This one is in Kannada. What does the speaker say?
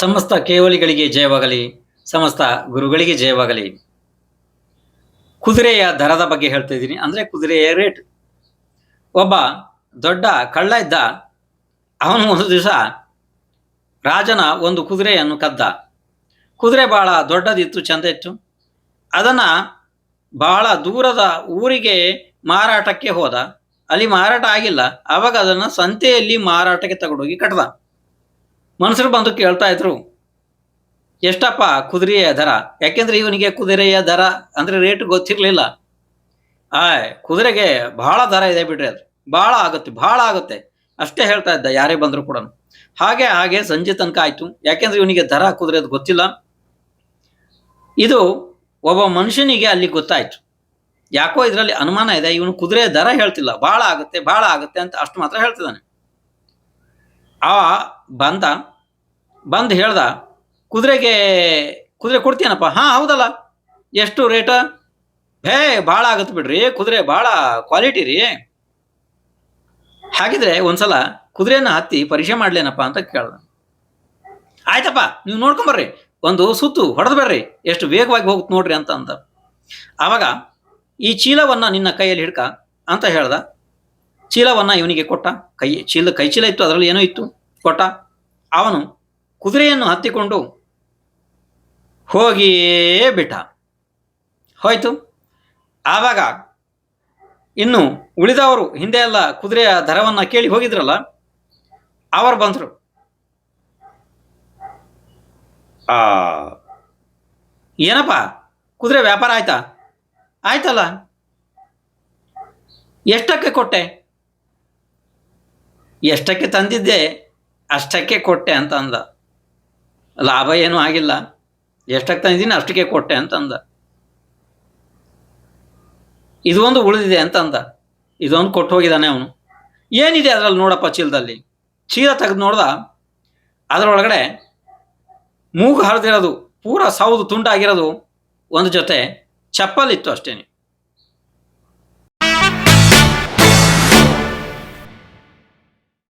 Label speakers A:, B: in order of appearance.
A: ಸಮಸ್ತ ಕೇವಲಿಗಳಿಗೆ ಜಯವಾಗಲಿ. ಸಮಸ್ತ ಗುರುಗಳಿಗೆ ಜಯವಾಗಲಿ. ಕುದುರೆಯ ದರದ ಬಗ್ಗೆ ಹೇಳ್ತಾ ಇದ್ದೀನಿ. ಅಂದ್ರೆ ಕುದುರೆಯ ರೇಟ್. ಒಬ್ಬ ದೊಡ್ಡ ಕಳ್ಳ ಇದ್ದ. ಅವನು ಒಂದು ದಿವಸ ರಾಜನ ಒಂದು ಕುದುರೆಯನ್ನು ಕದ್ದ. ಕುದುರೆ ಬಹಳ ದೊಡ್ಡದಿತ್ತು, ಚಂದ ಇತ್ತು. ಅದನ್ನ ಬಹಳ ದೂರದ ಊರಿಗೆ ಮಾರಾಟಕ್ಕೆ ಹೋದ. ಅಲ್ಲಿ ಮಾರಾಟ ಆಗಿಲ್ಲ. ಆವಾಗ ಅದನ್ನ ಸಂತೆಯಲ್ಲಿ ಮಾರಾಟಕ್ಕೆ ತಗೊಂಡೋಗಿ ಕಟ್ಟದ. ಮನುಷ್ಯರು ಬಂದು ಕೇಳ್ತಾ ಇದ್ರು, ಎಷ್ಟಪ್ಪ ಕುದುರೆಯ ದರ? ಯಾಕೆಂದ್ರೆ ಇವನಿಗೆ ಕುದುರೆಯ ದರ ಅಂದ್ರೆ ರೇಟ್ ಗೊತ್ತಿರ್ಲಿಲ್ಲ. ಕುದುರೆಗೆ ಬಹಳ ದರ ಇದೆ ಬಿಡ್ರಿ, ಅದು ಬಹಳ ಆಗುತ್ತೆ ಅಷ್ಟೇ ಹೇಳ್ತಾ ಇದ್ದ ಯಾರೇ ಬಂದ್ರು ಕೂಡ. ಹಾಗೆ ಸಂಜೆ ತನಕ ಆಯ್ತು. ಯಾಕೆಂದ್ರೆ ಇವನಿಗೆ ದರ ಕುದುರೆದು ಗೊತ್ತಿಲ್ಲ. ಇದು ಒಬ್ಬ ಮನುಷ್ಯನಿಗೆ ಅಲ್ಲಿ ಗೊತ್ತಾಯ್ತು. ಯಾಕೋ ಇದರಲ್ಲಿ ಅನುಮಾನ ಇದೆ, ಇವನು ಕುದುರೆಯ ದರ ಹೇಳ್ತಿಲ್ಲ, ಬಹಳ ಆಗುತ್ತೆ ಅಂತ ಅಷ್ಟು ಮಾತ್ರ ಹೇಳ್ತಿದ್ದಾನೆ. ಬಂದು ಹೇಳ್ದ, ಕುದುರೆ ಕೊಡ್ತೀನಪ್ಪ. ಹೌದಲ್ಲ, ಎಷ್ಟು ರೇಟ? ಬಹಳ ಆಗುತ್ತೆ ಬಿಡ್ರಿ, ಕುದುರೆ ಬಹಳ ಕ್ವಾಲಿಟಿ ರೀ. ಹಾಗಿದ್ರೆ ಒಂದ್ಸಲ ಕುದುರೆನ ಹತ್ತಿ ಪರೀಕ್ಷೆ ಮಾಡ್ಲೇನಪ್ಪ ಅಂತ ಕೇಳ್ದ. ಆಯ್ತಪ್ಪ, ನೀವು ನೋಡ್ಕೊಂಬರ್ರಿ, ಒಂದು ಸುತ್ತು ಹೊಡೆದು ಬರ್ರಿ, ಎಷ್ಟು ವೇಗವಾಗಿ ಹೋಗುತ್ತೆ ನೋಡ್ರಿ ಅಂತ ಅಂದ. ಆವಾಗ ಈ ಚೀಲವನ್ನ ನಿನ್ನ ಕೈಯಲ್ಲಿ ಹಿಡ್ಕ ಅಂತ ಹೇಳ್ದ. ಚೀಲವನ್ನ ಇವನಿಗೆ ಕೊಟ್ಟ. ಕೈ ಚೀಲ ಇತ್ತು, ಅದರಲ್ಲಿ ಏನೋ ಇತ್ತು, ಕೊಟ್ಟ. ಅವನು ಕುದುರೆಯನ್ನು ಹತ್ತಿಕೊಂಡು ಹೋಗಿಯೇ ಬಿಟ್ಟ. ಹೋಯ್ತು. ಆವಾಗ ಇನ್ನು ಉಳಿದವರು ಹಿಂದೆ ಎಲ್ಲ ಕುದುರೆಯ ದರವನ್ನ ಕೇಳಿ ಹೋಗಿದ್ರಲ್ಲ, ಅವರು ಬಂದರು. ಏನಪ್ಪ ಕುದುರೆ ವ್ಯಾಪಾರ ಆಯ್ತಾ? ಆಯ್ತಲ್ಲ, ಎಷ್ಟಕ್ಕೆ ಕೊಟ್ಟೆ? ಎಷ್ಟಕ್ಕೆ ತಂದಿದ್ದೆ ಅಷ್ಟಕ್ಕೆ ಕೊಟ್ಟೆ ಅಂತ ಅಂದ. ಲಾಭ ಏನೂ ಆಗಿಲ್ಲ, ಎಷ್ಟಕ್ಕೆ ತಂದಿದ್ದೀನಿ ಅಷ್ಟಕ್ಕೆ ಕೊಟ್ಟೆ ಅಂತ ಅಂದ. ಇದೊಂದು ಉಳಿದಿದೆ ಅಂತ ಅಂದ. ಇದೊಂದು ಕೊಟ್ಟು ಹೋಗಿದ್ದಾನೆ ಅವನು. ಏನಿದೆ ಅದರಲ್ಲಿ ನೋಡಪ್ಪ ಚೀಲದಲ್ಲಿ? ಚೀಲ ತೆಗೆದು ನೋಡ್ದ. ಅದರೊಳಗಡೆ ಮೂಗು ಹರಿದಿರೋದು, ಪೂರ ಸೌದು ತುಂಡಾಗಿರೋದು ಒಂದು ಜೊತೆ ಚಪ್ಪಲ್ ಇತ್ತು ಅಷ್ಟೇನೆ.